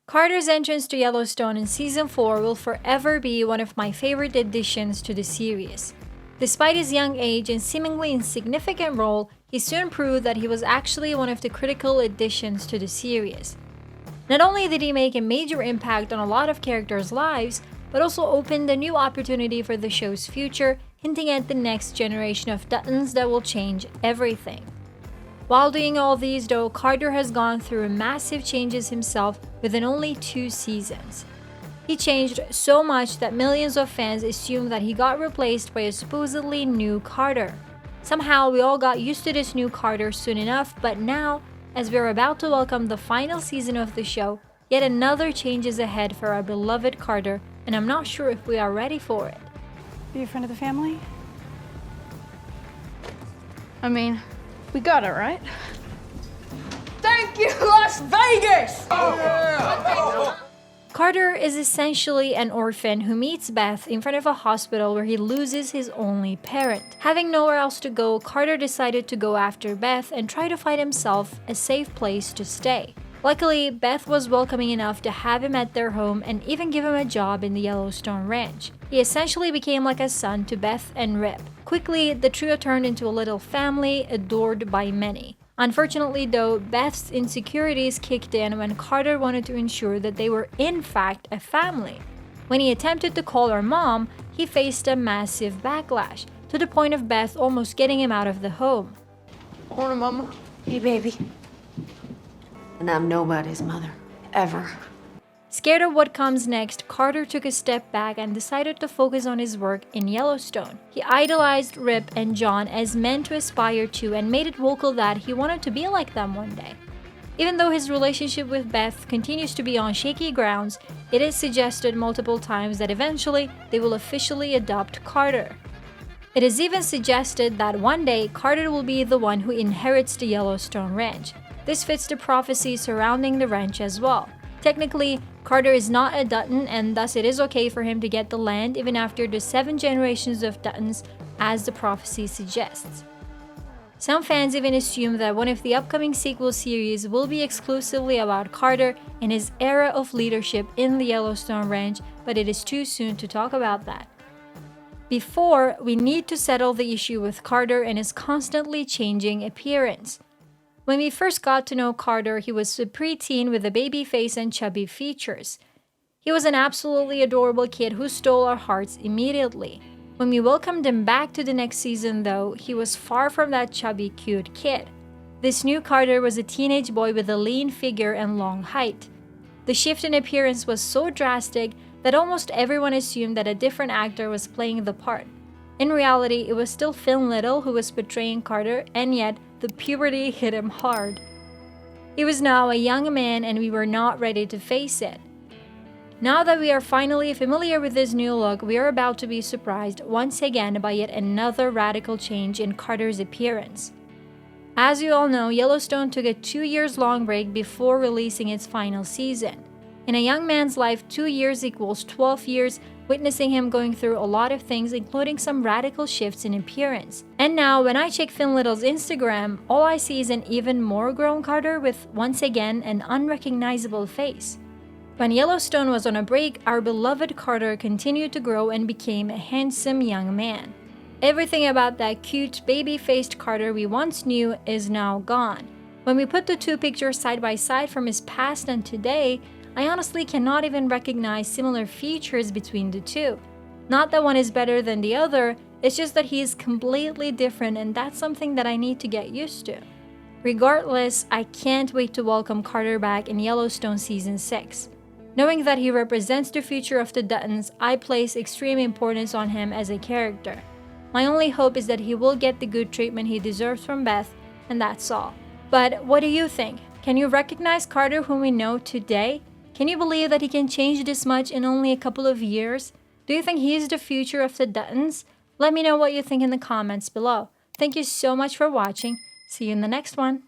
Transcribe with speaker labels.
Speaker 1: Carter's entrance to Yellowstone in Season 4 will forever be one of my favorite additions to the series. Despite his young age and seemingly insignificant role, he soon proved that he was actually one of the critical additions to the series. Not only did he make a major impact on a lot of characters' lives, but also opened a new opportunity for the show's future, hinting at the next generation of Duttons that will change everything. While doing all these though, Carter has gone through massive changes himself within only 2 seasons. He changed so much that millions of fans assume that he got replaced by a supposedly new Carter. Somehow we all got used to this new Carter soon enough, but now, as we're about to welcome the final season of the show, yet another change is ahead for our beloved Carter, and I'm not sure if we are ready for it.
Speaker 2: Are you a friend of the family? I mean, we got it, right?
Speaker 3: Thank you, Las Vegas!
Speaker 1: Carter is essentially an orphan who meets Beth in front of a hospital where he loses his only parent. Having nowhere else to go, Carter decided to go after Beth and try to find himself a safe place to stay. Luckily, Beth was welcoming enough to have him at their home and even give him a job in the Yellowstone ranch. He essentially became like a son to Beth and Rip. Quickly, the trio turned into a little family adored by many. Unfortunately though, Beth's insecurities kicked in when Carter wanted to ensure that they were in fact a family. When he attempted to call her mom, he faced a massive backlash, to the point of Beth almost getting him out of the home.
Speaker 3: Morning, Mama.
Speaker 4: Hey, baby. And I'm nobody's mother, ever.
Speaker 1: Scared of what comes next, Carter took a step back and decided to focus on his work in Yellowstone. He idolized Rip and John as men to aspire to and made it vocal that he wanted to be like them one day. Even though his relationship with Beth continues to be on shaky grounds, it is suggested multiple times that eventually they will officially adopt Carter. It is even suggested that one day Carter will be the one who inherits the Yellowstone ranch. This fits the prophecy surrounding the ranch as well. Technically, Carter is not a Dutton, and thus it is okay for him to get the land even after the 7 generations of Duttons, as the prophecy suggests. Some fans even assume that one of the upcoming sequel series will be exclusively about Carter and his era of leadership in the Yellowstone ranch, but it is too soon to talk about that. Before, we need to settle the issue with Carter and his constantly changing appearance. When we first got to know Carter, he was a preteen with a baby face and chubby features. He was an absolutely adorable kid who stole our hearts immediately. When we welcomed him back to the next season though, he was far from that chubby cute kid. This new Carter was a teenage boy with a lean figure and long height. The shift in appearance was so drastic that almost everyone assumed that a different actor was playing the part. In reality, it was still Finn Little who was portraying Carter, and yet the puberty hit him hard. He was now a young man and we were not ready to face it. Now that we are finally familiar with this new look, we are about to be surprised once again by yet another radical change in Carter's appearance. As you all know, Yellowstone took a 2-year-long break before releasing its final season. In a young man's life, 2 years equals 12 years, witnessing him going through a lot of things, including some radical shifts in appearance. And now, when I check Finn Little's Instagram, all I see is an even more grown Carter with, once again, an unrecognizable face. When Yellowstone was on a break, our beloved Carter continued to grow and became a handsome young man. Everything about that cute, baby-faced Carter we once knew is now gone. When we put the 2 pictures side by side from his past and today, I honestly cannot even recognize similar features between the 2. Not that one is better than the other, it's just that he is completely different, and that's something that I need to get used to. Regardless, I can't wait to welcome Carter back in Yellowstone Season 6. Knowing that he represents the future of the Duttons, I place extreme importance on him as a character. My only hope is that he will get the good treatment he deserves from Beth, and that's all. But what do you think? Can you recognize Carter whom we know today? Can you believe that he can change this much in only a couple of years? Do you think he is the future of the Duttons? Let me know what you think in the comments below. Thank you so much for watching. See you in the next one.